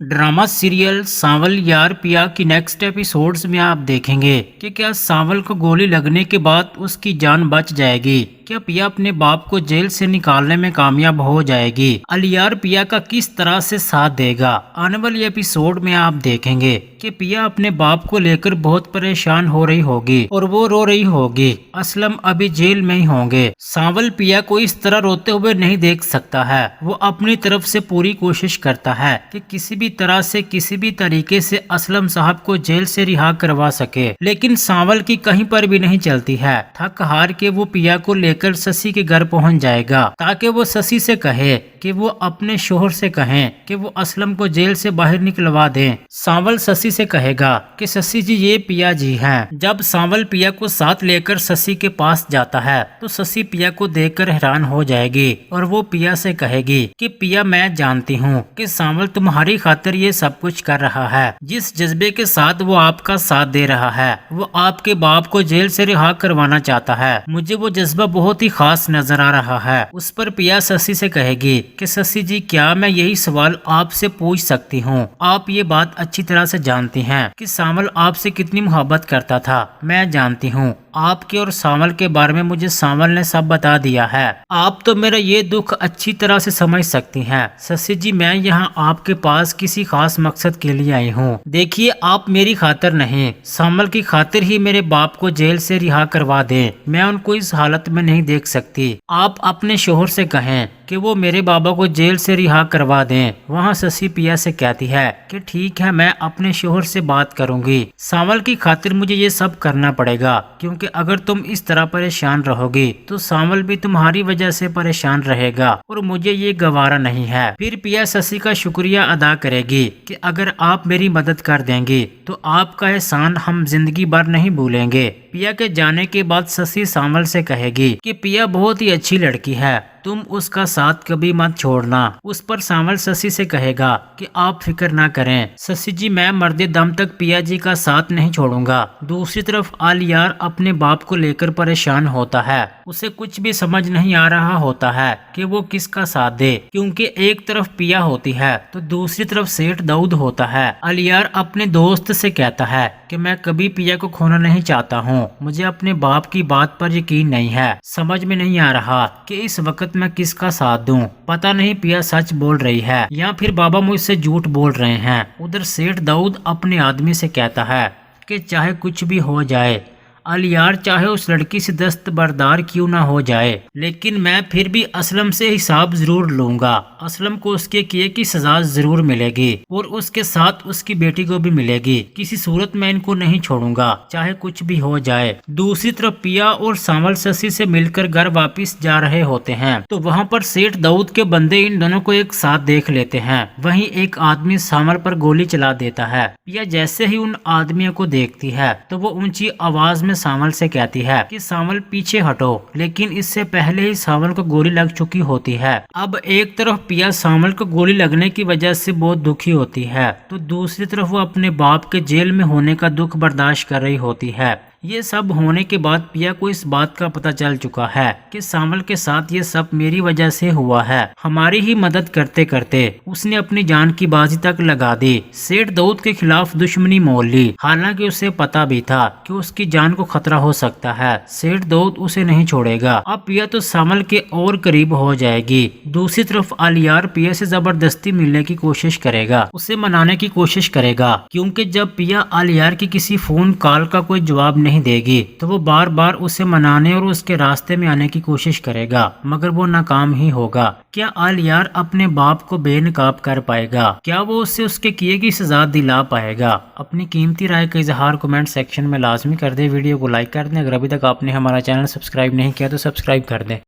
Drama serial सांवल यार पिया की नेक्स्ट एपिसोड्स में आप देखेंगे कि क्या सांवल को गोली लगने के बाद उसकी जान बच जाएगी। क्या पिया अपने बाप को जेल से निकालने में कामयाब हो जाएगी। अलियार पिया का किस तरह से साथ देगा। आने वाली एपिसोड में आप देखेंगे कि पिया अपने बाप को लेकर बहुत परेशान हो रही होगी और वो रो रही होगी। असलम अभी जेल में ही होंगे। सांवल पिया को इस तरह रोते हुए नहीं देख सकता है। वो अपनी तरफ से पूरी कोशिश करता है कि किसी भी तरह से किसी भी तरीके से असलम साहब को जेल से रिहा करवा सके, लेकिन सांवल की कहीं पर भी नहीं चलती है। थक हार के वो पिया को लेकर शशि के घर पहुंच जाएगा ताकि वो शशि से कहे कि वो अपने शोहर से कहें कि वो असलम को जेल से बाहर निकलवा दें। सांवल शशि से कहेगा कि शशि जी ये पिया जी हैं। जब सांवल पिया को साथ लेकर शशि के पास जाता है तो शशि पिया को देखकर हैरान हो जाएगी और वो पिया से कहेगी कि पिया मैं जानती हूँ कि सांवल तुम्हारी खातिर ये सब कुछ कर रहा है। जिस जज्बे के साथ वो आपका साथ दे रहा है वो आपके बाप को जेल से रिहा करवाना चाहता है। मुझे वो जज्बा बहुत ही खास नजर आ रहा है। उस पर पिया शशि से कहेगी कि शशि जी क्या मैं यही सवाल आपसे पूछ सकती हूँ। आप ये बात अच्छी तरह से जानती हैं कि सांवल आपसे कितनी मोहब्बत करता था। मैं जानती हूँ आपके और सांवल के बारे में मुझे सांवल ने सब बता दिया है। आप तो मेरा ये दुख अच्छी तरह से समझ सकती हैं। शशि जी मैं यहाँ आपके पास किसी खास मकसद के लिए आई हूँ। देखिए आप मेरी खातिर नहीं सांवल की खातिर ही मेरे बाप को जेल से रिहा करवा दें। मैं उनको इस हालत में नहीं देख सकती। आप अपने शोहर से कहें कि वो मेरे बाबा को जेल से रिहा करवा दें। वहाँ शशि पिया से कहती है कि ठीक है मैं अपने शोहर से बात करूंगी। सांवल की खातिर मुझे ये सब करना पड़ेगा क्योंकि अगर तुम इस तरह परेशान रहोगी तो सांवल भी तुम्हारी वजह से परेशान रहेगा और मुझे ये गवारा नहीं है। फिर पिया शशि का शुक्रिया अदा करेगी कि अगर आप मेरी मदद कर देंगी तो आपका एहसान हम जिंदगी भर नहीं भूलेंगे। पिया के जाने के बाद शशि सांवल से कहेगी कि पिया बहुत ही अच्छी लड़की है, तुम उसका साथ कभी मत छोड़ना। उस पर सांवल शशि से कहेगा कि आप फिक्र ना करें शशि जी मैं मरते दम तक पिया जी का साथ नहीं छोड़ूंगा। दूसरी तरफ आलियार अपने बाप को लेकर परेशान होता है। उसे कुछ भी समझ नहीं आ रहा होता है कि वो किसका साथ दे, क्योंकि एक तरफ पिया होती है तो दूसरी तरफ सेठ दाऊद होता है। आलियार अपने दोस्त से कहता है कि मैं कभी पिया को खोना नहीं चाहता हूँ। मुझे अपने बाप की बात पर यकीन नहीं है। समझ में नहीं आ रहा कि इस वक्त मैं किसका साथ दूं। पता नहीं पिया सच बोल रही है या फिर बाबा मुझसे झूठ बोल रहे हैं। उधर सेठ दाऊद अपने आदमी से कहता है कि चाहे कुछ भी हो जाए अलियार चाहे उस लड़की से दस्तबरदार क्यों ना हो जाए, लेकिन मैं फिर भी असलम से हिसाब जरूर लूंगा। असलम को उसके किए की सजा जरूर मिलेगी और उसके साथ उसकी बेटी को भी मिलेगी। किसी सूरत में इनको नहीं छोड़ूंगा चाहे कुछ भी हो जाए। दूसरी तरफ पिया और सांवल शशि से मिलकर घर वापिस जा रहे होते हैं तो वहाँ पर सेठ दाऊद के बंदे इन दोनों को एक साथ देख लेते हैं। वहीं एक आदमी सांवल पर गोली चला देता है। पिया जैसे ही उन आदमियों को देखती है तो वो ऊंची आवाज में सांवल से कहती है कि सांवल पीछे हटो, लेकिन इससे पहले ही सांवल को गोली लग चुकी होती है। अब एक तरफ पिया सांवल को गोली लगने की वजह से बहुत दुखी होती है तो दूसरी तरफ वो अपने बाप के जेल में होने का दुख बर्दाश्त कर रही होती है। ये सब होने के बाद पिया को इस बात का पता चल चुका है कि सांवल के साथ ये सब मेरी वजह से हुआ है। हमारी ही मदद करते करते उसने अपनी जान की बाजी तक लगा दी। सेठ दाऊद के खिलाफ दुश्मनी मोल ली, हालांकि उसे पता भी था कि उसकी जान को खतरा हो सकता है। सेठ दाऊद उसे नहीं छोड़ेगा। अब पिया तो सांवल के और करीब हो जाएगी। दूसरी तरफ आलियार पिया से जबरदस्ती मिलने की कोशिश करेगा, उसे मनाने की कोशिश करेगा, क्योंकि जब पिया आलियार की किसी फोन कॉल का कोई जवाब नहीं देगी तो वो बार बार उसे मनाने और उसके रास्ते में आने की कोशिश करेगा, मगर वो नाकाम ही होगा। क्या आलियार अपने बाप को बेनकाब कर पाएगा? क्या वो उससे उसके किए की सजा दिला पाएगा? अपनी कीमती राय का इजहार कमेंट सेक्शन में लाजमी कर दे। वीडियो को लाइक कर दें। अगर अभी तक आपने हमारा चैनल सब्सक्राइब नहीं किया तो सब्सक्राइब कर दें।